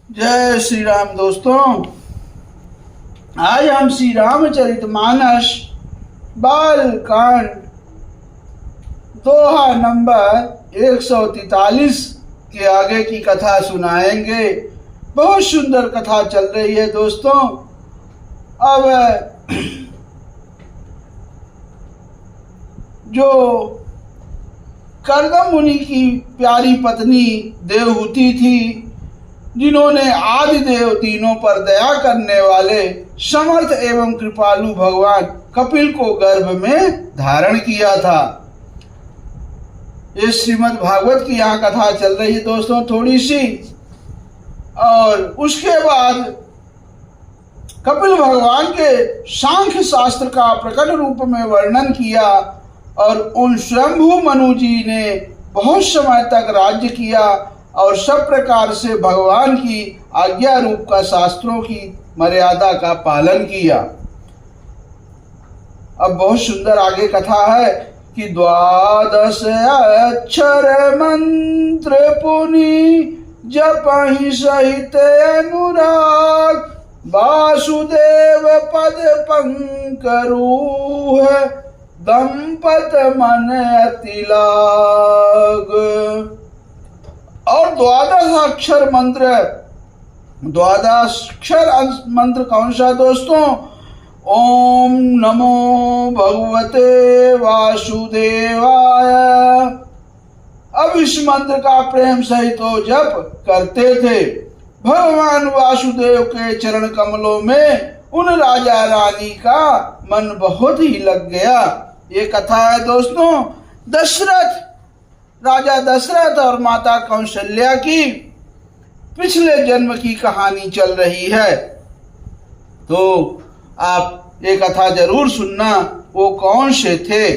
जय श्री राम दोस्तों। आज हम श्री रामचरितमानस बाल कांड दोहा नंबर 143 के आगे की कथा सुनाएंगे। बहुत सुंदर कथा चल रही है दोस्तों। अब जो कर्दम मुनि की प्यारी पत्नी देवहूति थी, जिन्होंने आदिदेव तीनों पर दया करने वाले समर्थ एवं कृपालु भगवान कपिल को गर्भ में धारण किया था। ये श्रीमद् भागवत की यहाँ कथा चल रही है दोस्तों थोड़ी सी। और उसके बाद कपिल भगवान के सांख्य शास्त्र का प्रकट रूप में वर्णन किया और उन स्वयंभू मनु जी ने बहुत समय तक राज्य किया और सब प्रकार से भगवान की आज्ञा रूप का शास्त्रों की मर्यादा का पालन किया। अब बहुत सुंदर आगे कथा है कि 12 अक्षर मंत्र पुनि जपहि सहित अनुराग, वासुदेव पद पंकरूह दंपत मन अति लाग। और 12 अक्षर मंत्र, 12 अक्षर मंत्र कौन सा दोस्तों? ओम नमो भगवते वासुदेवाय। अब इस मंत्र का प्रेम सहित जप करते थे। भगवान वासुदेव के चरण कमलों में उन राजा रानी का मन बहुत ही लग गया। ये कथा है दोस्तों दशरथ, राजा दशरथ और माता कौशल्या की पिछले जन्म की कहानी चल रही है। तो आप ये कथा जरूर सुनना, वो कौन से थे।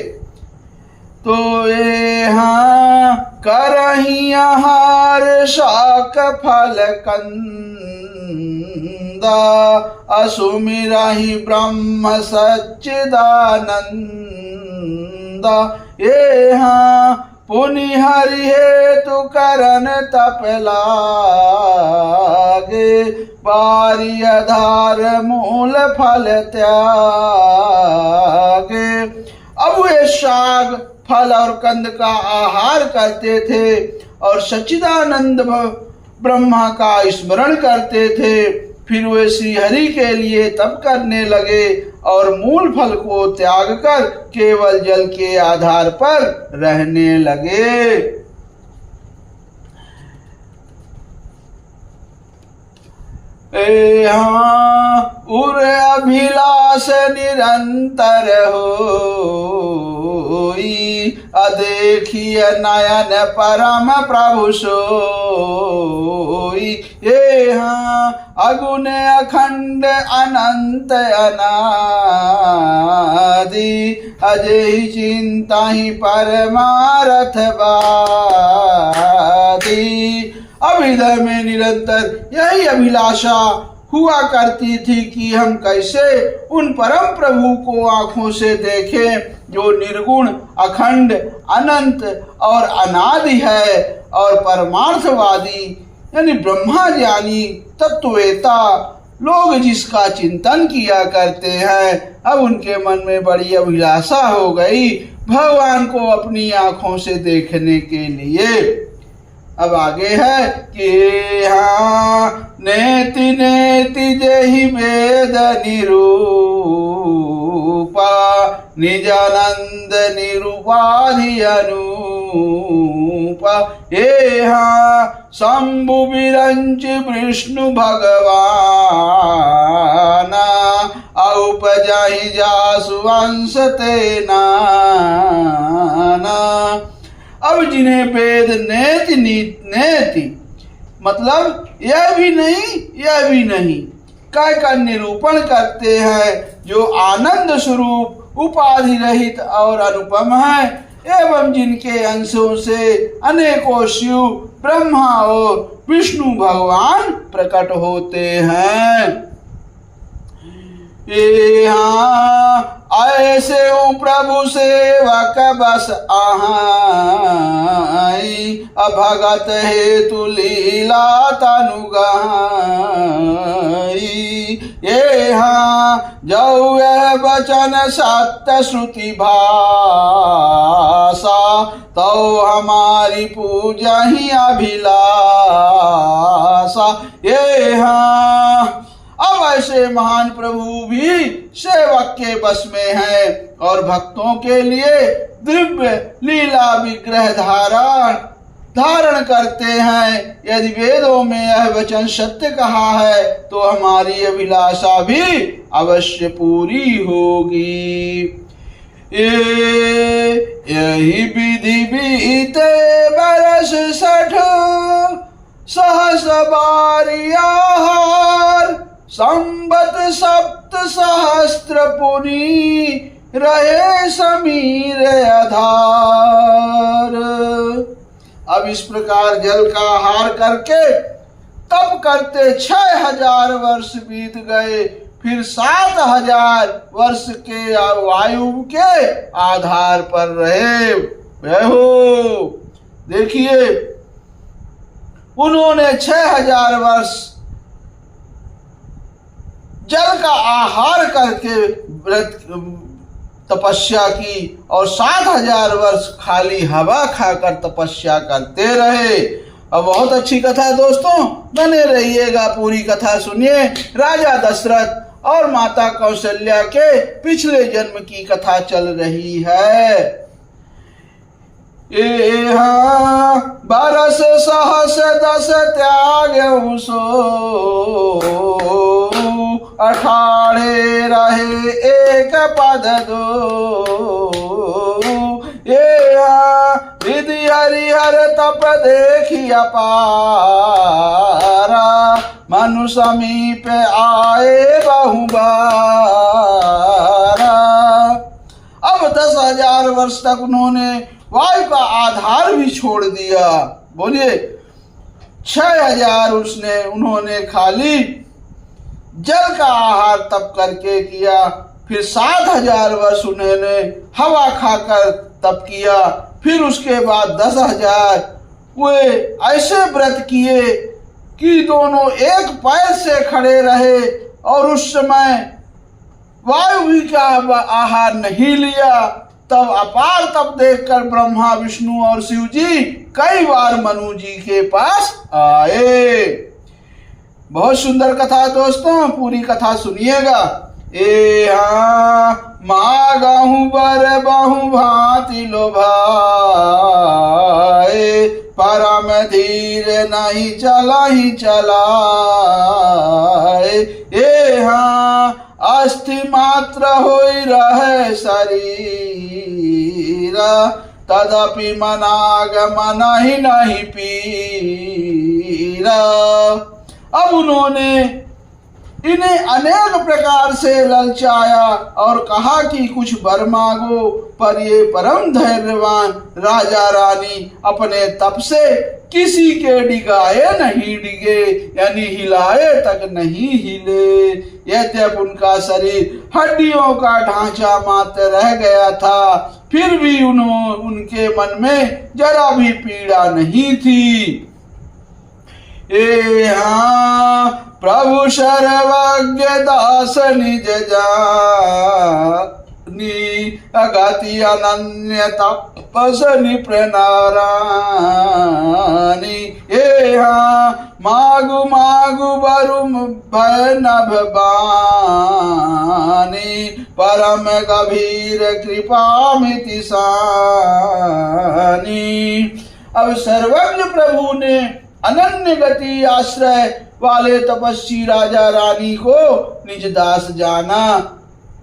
तो ये हाँ करही आहार शाक फल कंदा, असुमिरहि ब्रह्म सच्चिदानंदा। ये हाँ पुनि हरि हेतु करन तप लागे, बारी आधार मूल फल त्यागे। अब वे शाक फल और कंद का आहार करते थे और सच्चिदानंद ब्रह्मा का स्मरण करते थे। फिर वे श्री हरि के लिए तप करने लगे और मूल फल को त्याग कर केवल जल के आधार पर रहने लगे। हाँ उर अभिलाष निरंतर होई, अदेखिय नयन परम प्रभु सोई। ये हाँ अगुण अखंड अनंत अनादि, अजय चिंता ही परमारथ बादी। अब हृदय में निरंतर यही अभिलाषा हुआ करती थी कि हम कैसे उन परम प्रभु को आंखों से देखें जो निर्गुण अखंड अनंत और अनादि है और परमार्थवादी यानी ब्रह्मा ज्ञानी तत्ववेता लोग जिसका चिंतन किया करते हैं। अब उनके मन में बड़ी अभिलाषा हो गई भगवान को अपनी आंखों से देखने के लिए। अब आगे है कि हाँ नेति नेति जहि वेद निरूपा, निजानंद निरूपाधि अनूपा। ये हाँ शंभु विरंच विष्णु भगवाना, औपजाहि जासु वंश तेना। अब जिन्हें वेद नेति नेति मतलब यह भी नहीं का निरूपण करते हैं, जो आनंद स्वरूप उपाधि रहित और अनुपम है एवं जिनके अंशों से अनेकों शिव ब्रह्मा और विष्णु भगवान प्रकट होते हैं। यहाँ ऐसे हूँ प्रभु सेवक बस आहाई, भगत हेतु लीला तनु गाई। यहाँ जो यह वचन सत्य श्रुति भाषा, तो हमारी पूजा ही अभिलाषा। यहाँ अब ऐसे महान प्रभु भी सेवक के बस में है और भक्तों के लिए दिव्य लीला विग्रह धारण करते हैं। यदि वेदों में यह वचन सत्य कहा है तो हमारी अभिलाषा भी अवश्य पूरी होगी। यही विधि बीते बरस 60 सहस बारी आहार, संबत 7 सहस्त्र पुनी रहे समीर आधार। अब इस प्रकार जल का आहार करके तप करते 6000 वर्ष बीत गए। फिर 7000 वर्ष के वायु के आधार पर रहे। हो देखिए, उन्होंने 6000 वर्ष जल का आहार करके व्रत तपस्या की और 7000 वर्ष खाली हवा खाकर तपस्या करते रहे। अब बहुत अच्छी कथा है दोस्तों, बने रहिएगा, पूरी कथा सुनिए। राजा दशरथ और माता कौशल्या के पिछले जन्म की कथा चल रही है। बरस सहस 10 त्याग सो, अठाड़े रहे एक पद दो। रिधि हरिहर तप देखी अपारा, मनु समीप आए बहु बारा। अब 10,000 वर्ष तक उन्होंने वायु का आधार भी छोड़ दिया। बोलिए, 6000 उन्होंने खाली जल का आहार तप करके किया। फिर 7000 वर्ष उन्होंने हवा खाकर तप किया। फिर उसके बाद 10,000 वे ऐसे व्रत किए कि दोनों एक पैर से खड़े रहे और उस समय वायु भी का आहार नहीं लिया। तब अपार तप देखकर ब्रह्मा विष्णु और शिव जी कई बार मनु जी के पास आए। बहुत सुंदर कथा दोस्तों, पूरी कथा सुनिएगा। मागहु बर बहु भांति लोभाए, परम धीर नहीं चलाही चलाए। अस्थि मात्र होई रहे शरीर, तदपि मनागमन ही नहीं पीरा। अब उन्होंने इन्हें अनेक प्रकार से ललचाया और कहा कि कुछ वर मांगो, पर ये परम धैर्यवान राजा रानी अपने तप से किसी के डिगाए नहीं डिगे, यानी हिलाए तक नहीं हिले। यद्यपि उनका शरीर हड्डियों का ढांचा मात्र रह गया था, फिर भी उनके मन में जरा भी पीड़ा नहीं थी। प्रभु सर्वज्ञ दास निज जानी, अगति अनन्य तपस्नि प्रनारानी। मागु मागु बरु भय नभ बानी, परम गभीर कृपा मिति सानी। अब सर्वज्ञ प्रभु ने अनन्य गति आश्रय वाले तपस्वी राजा रानी को निज दास जाना।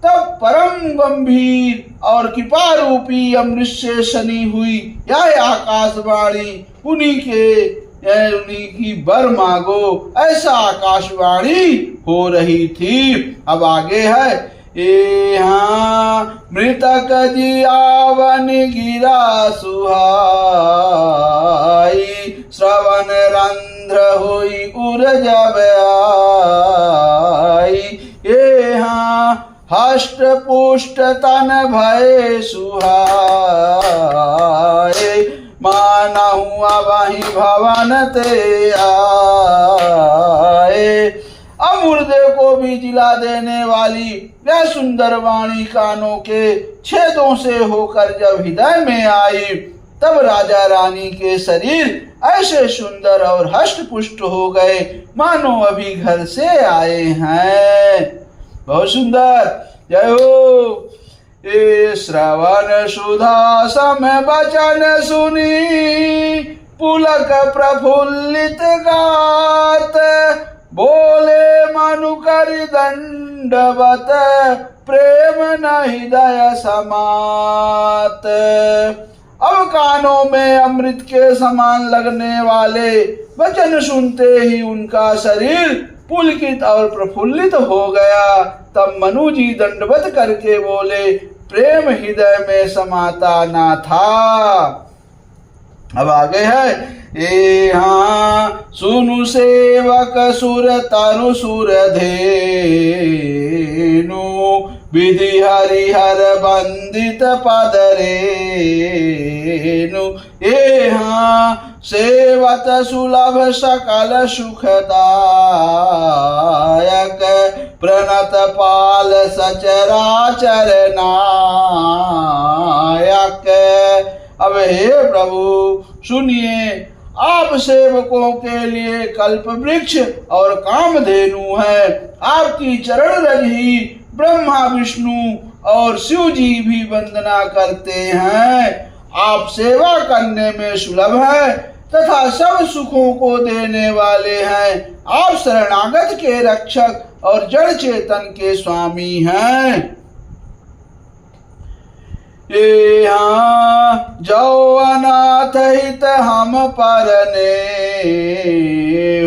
तब परम गंभीर और कृपा रूपी अमृत से सनी हुई यह आकाशवाणी, उन्हीं की वर मांगो, ऐसा आकाशवाणी हो रही थी। अब आगे है, मृतक जियावन गिरा सुहाई, श्रवण रंध्र हुई उर जब आई। हष्ट पुष्ट तन भय सुहाए, मानहु वही भवन ते आए। अब मुर्दे को भी जिला देने वाली वह सुंदर वाणी कानों के छेदों से होकर जब हृदय में आई, तब राजा रानी के शरीर ऐसे सुंदर और हष्ट पुष्ट हो गए मानो अभी घर से आए हैं। बहुत सुंदर। जय हो। ए श्रवण सुधा सम वचन सुनी, पुलक प्रफुल्लित गात, बोले मनु कर दंडवत, प्रेम न हृदय समात। अब कानों में अमृत के समान लगने वाले वचन सुनते ही उनका शरीर पुलकित और प्रफुल्लित हो गया। तब मनु जी दंडवत करके बोले, प्रेम हृदय में समाता ना था। अब आगे है, ए हाँ सुनु सेवक सुर तनु सुर धेनु, विधि हरिहर बंदित पद रेनु। ए हाँ सेवत सुलभ सकल सुखदायक, प्रणत पाल सचराचर नायक। अब हे प्रभु सुनिए, आप सेवकों के लिए कल्प वृक्ष और कामधेनु है। आपकी चरण रज ही ब्रह्मा विष्णु और शिव जी भी वंदना करते हैं। आप सेवा करने में सुलभ है तथा सब सुखों को देने वाले हैं। आप शरणागत के रक्षक और जड़ चेतन के स्वामी हैं। ये हाँ जो अनाथ हित हम परने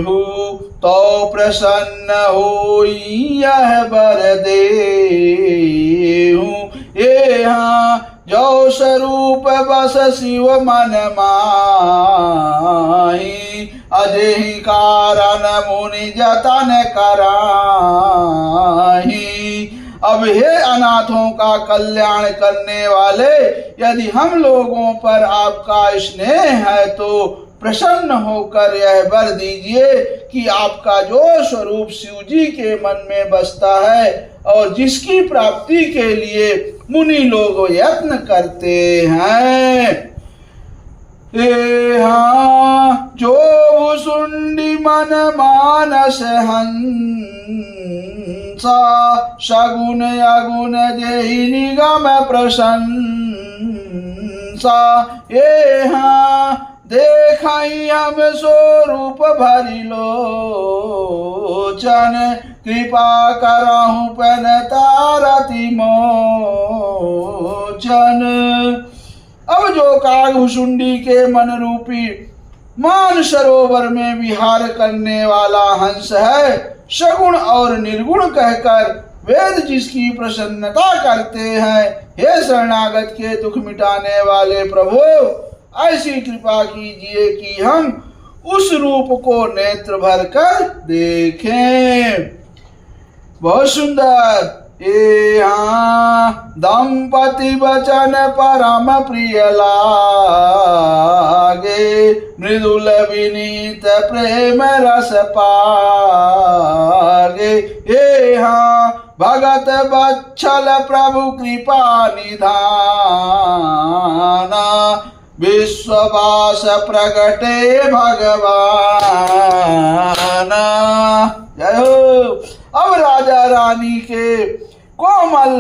हूँ, तो प्रसन्न हो यह बर देहूँ। ये हाँ जो स्वरूप बस शिव मन माही, अजहि कारण मुनि जतन कराही। अब हे अनाथों का कल्याण करने वाले, यदि हम लोगों पर आपका स्नेह है तो प्रसन्न होकर यह वर दीजिए कि आपका जो स्वरूप शिव जी के मन में बसता है और जिसकी प्राप्ति के लिए मुनि लोग यत्न करते हैं। ए हाँ जो भुसुंडी मन मानस हंसा, सगुन अगुण जेहि निगम प्रशंसा। ये हाँ देखाई हम स्वरूप भरी लोचन, कृपा करहु पन तारति मोचन। अब जो कागभुसुंडी के मन रूपी मान सरोवर में विहार करने वाला हंस है, सगुण और निर्गुण कहकर वेद जिसकी प्रसन्नता करते हैं, हे शरणागत के दुख मिटाने वाले प्रभु, ऐसी कृपा कीजिए कि हम उस रूप को नेत्र भर कर देखें। बहुत सुंदर। ए हाँ दंपति वचन परम प्रिय लागे, मृदुल विनीत प्रेम रस पागे। ए हाँ भगत बच्छल प्रभु कृपा निधाना, विश्ववास प्रगटे भगवाना। जय हो। अब राजा रानी के कोमल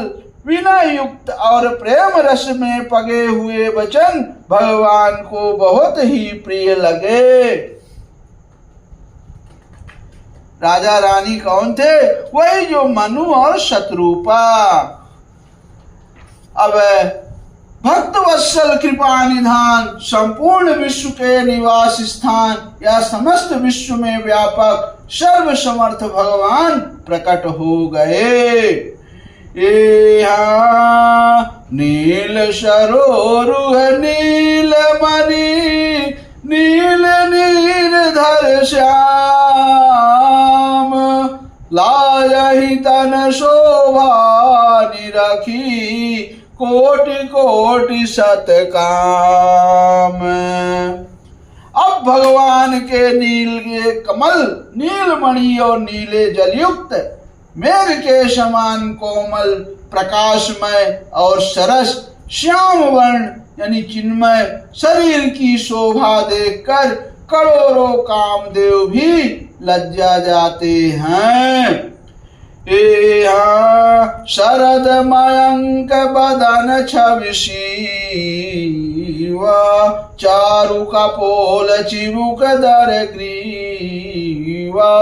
विनय युक्त और प्रेम रस में पगे हुए वचन भगवान को बहुत ही प्रिय लगे। राजा रानी कौन थे? वही जो मनु और शत्रुपा। अब भक्त वत्सल कृपा निधान, संपूर्ण विश्व के निवास स्थान या समस्त विश्व में व्यापक सर्व समर्थ भगवान प्रकट हो गए। यहाँ नील सरोरुह नील मणि, नील नीरधर श्याम, लायहि तन शोभा निरखी कोटि कोटि सत काम। अब भगवान के नीले कमल, नीलमणि और नीले जलयुक्त मेघ के समान कोमल, प्रकाशमय और सरस श्याम वर्ण यानी चिन्मय शरीर की शोभा देखकर करोड़ों कामदेव भी लज्जा जाते हैं। शरद मयंक बदन छवि शिव, चारु कपोल चिबुक दर ग्रीवा।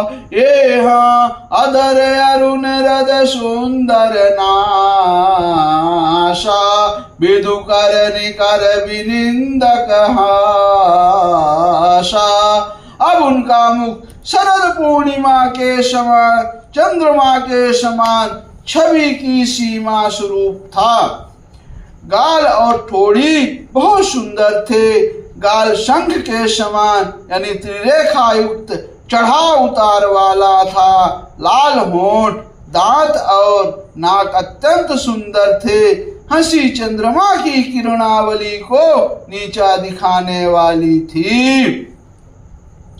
अधर अरुण रद सुंदर नाशा, विदु कर निकर विनिंदक हाशा। अब उनका मुख शरद पूर्णिमा के समान, चंद्रमा के समान छवि की सीमा स्वरूप था। गाल और ठोड़ी बहुत सुंदर थे। गाल शंख के समान यानी त्रिरेखा युक्त चढ़ाव उतार वाला था। लाल होंठ, दांत और नाक अत्यंत सुंदर थे। हंसी चंद्रमा की किरणावली को नीचा दिखाने वाली थी।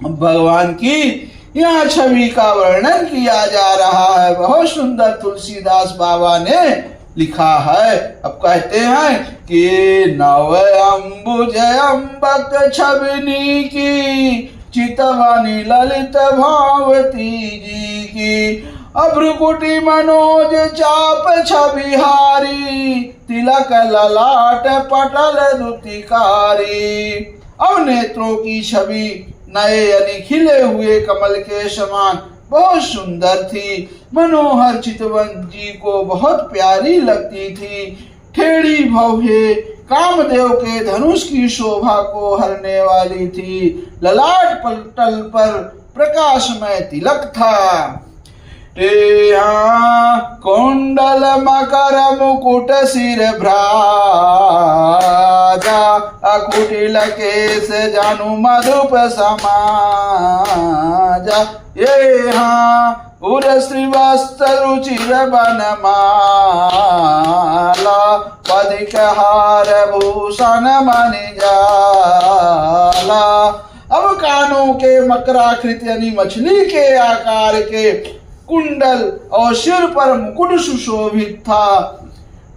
भगवान की यहाँ छवि का वर्णन किया जा रहा है। बहुत सुंदर तुलसीदास बाबा ने लिखा है। अब कहते हैं कि नव अंबुज अम्बक छवनी की, चितवनी ललित भावती जी की। अभ्रुकुटी मनोज चाप छविहारी, तिलक ललाट पटल दुतिकारी। अब नेत्रों की छवि नए यानी खिले हुए कमल के समान बहुत सुंदर थी। मनोहर चितवन जी को बहुत प्यारी लगती थी। ठेड़ी भव्य कामदेव के धनुष की शोभा को हरने वाली थी। ललाट पटल पर प्रकाशमय तिलक था। कुंडल मकर मुकुट सिर भ्राजा, अकुटिल केस जानु मधुप समाजा। उर श्रीवस्त्र रुचिर बनमाला, पदिक हार भूषण मणिजाला। अब कानों के मकराकृत यानी मछली के आकार के कुंडल और सिर पर मुकुट सुशोभित था।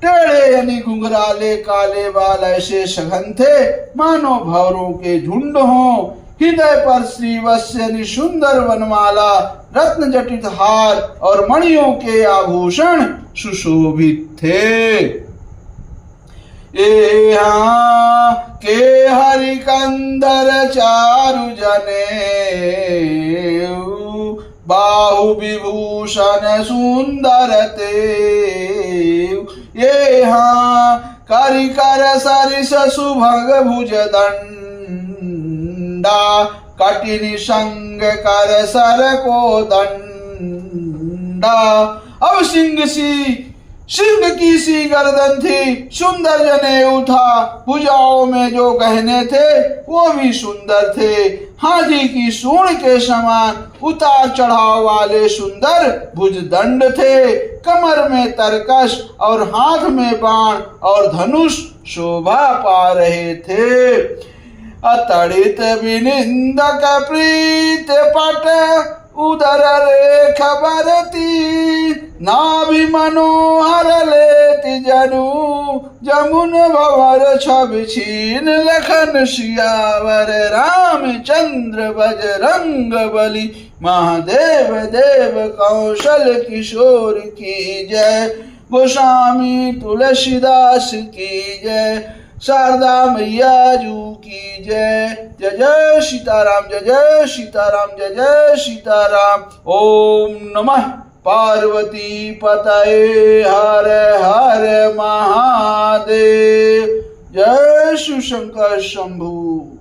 टेढ़े यानी घुंघराले काले बाल ऐसे सघन थे मानो भंवरों के झुंड हों। हृदय पर श्रीवत्स यानी सुंदर वनमाला, रत्न जटित हार और मणियों के आभूषण सुशोभित थे। के हरिकंदर चारु जने, बाहु विभूषण सुंदर ते। करिकर सरिस सुभग भुज दंडा, कटिनि संग कर सर को दंडा। अब सिंह की सी गर्दन थी, सुंदर जनेऊ था। भुजाओं में जो गहने थे वो भी सुंदर थे। हाथी की सूंड के समान उतार चढ़ाव वाले सुंदर भुजदंड थे। कमर में तरकश और हाथ में बाण और धनुष शोभा पा रहे थे। अतड़ित विनिंदक प्रीत पट, उदर रेख बरती। नाभि मनोहर लेति जनु, जमुन भंवर छवि छीन। लखन सियावर रामचंद्र बजरंग बली, महादेव देव कौशल किशोर की जय। गोस्वामी तुलसीदास की जय। शारदा मैया जू की जय। जय जय सीताराम, जय जय सीताराम, जय जय सीताराम। ओम नमः पार्वती पतये, हर हर महादेव। जय शिव शंकर शंभु।